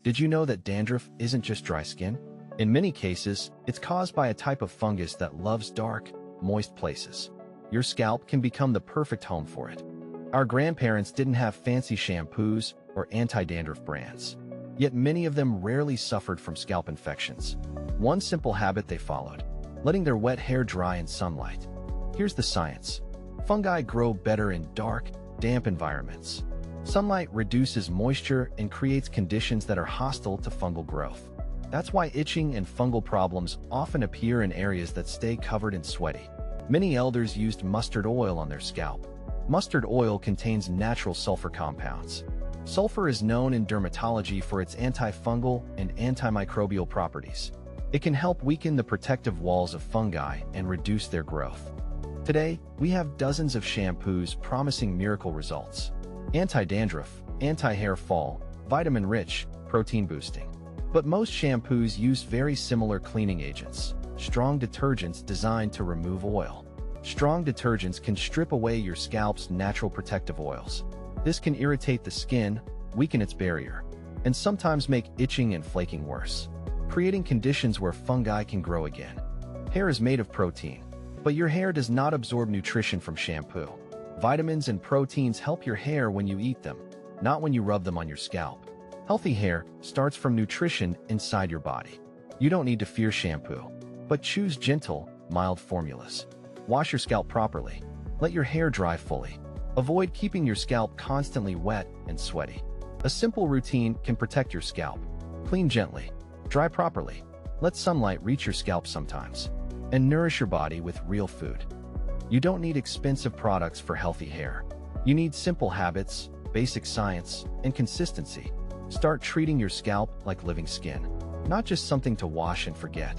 Did you know that dandruff isn't just dry skin? In many cases, it's caused by a type of fungus that loves dark, moist places. Your scalp can become the perfect home for it. Our grandparents didn't have fancy shampoos or anti-dandruff brands, yet many of them rarely suffered from scalp infections. One simple habit they followed: letting their wet hair dry in sunlight. Here's the science. Fungi grow better in dark, damp environments. Sunlight reduces moisture and creates conditions that are hostile to fungal growth. That's why itching and fungal problems often appear in areas that stay covered and sweaty. Many elders used mustard oil on their scalp. Mustard oil contains natural sulfur compounds. Sulfur is known in dermatology for its antifungal and antimicrobial properties. It can help weaken the protective walls of fungi and reduce their growth. Today, we have dozens of shampoos promising miracle results. Anti-dandruff, anti-hair fall, vitamin-rich, protein-boosting. But most shampoos use very similar cleaning agents, strong detergents designed to remove oil. Strong detergents can strip away your scalp's natural protective oils. This can irritate the skin, weaken its barrier, and sometimes make itching and flaking worse, creating conditions where fungi can grow again. Hair is made of protein, but your hair does not absorb nutrition from shampoo. Vitamins and proteins help your hair when you eat them, not when you rub them on your scalp. Healthy hair starts from nutrition inside your body. You don't need to fear shampoo, but choose gentle, mild formulas. Wash your scalp properly. Let your hair dry fully. Avoid keeping your scalp constantly wet and sweaty. A simple routine can protect your scalp. Clean gently. Dry properly. Let sunlight reach your scalp sometimes. And nourish your body with real food. You don't need expensive products for healthy hair. You need simple habits, basic science, and consistency. Start treating your scalp like living skin, not just something to wash and forget.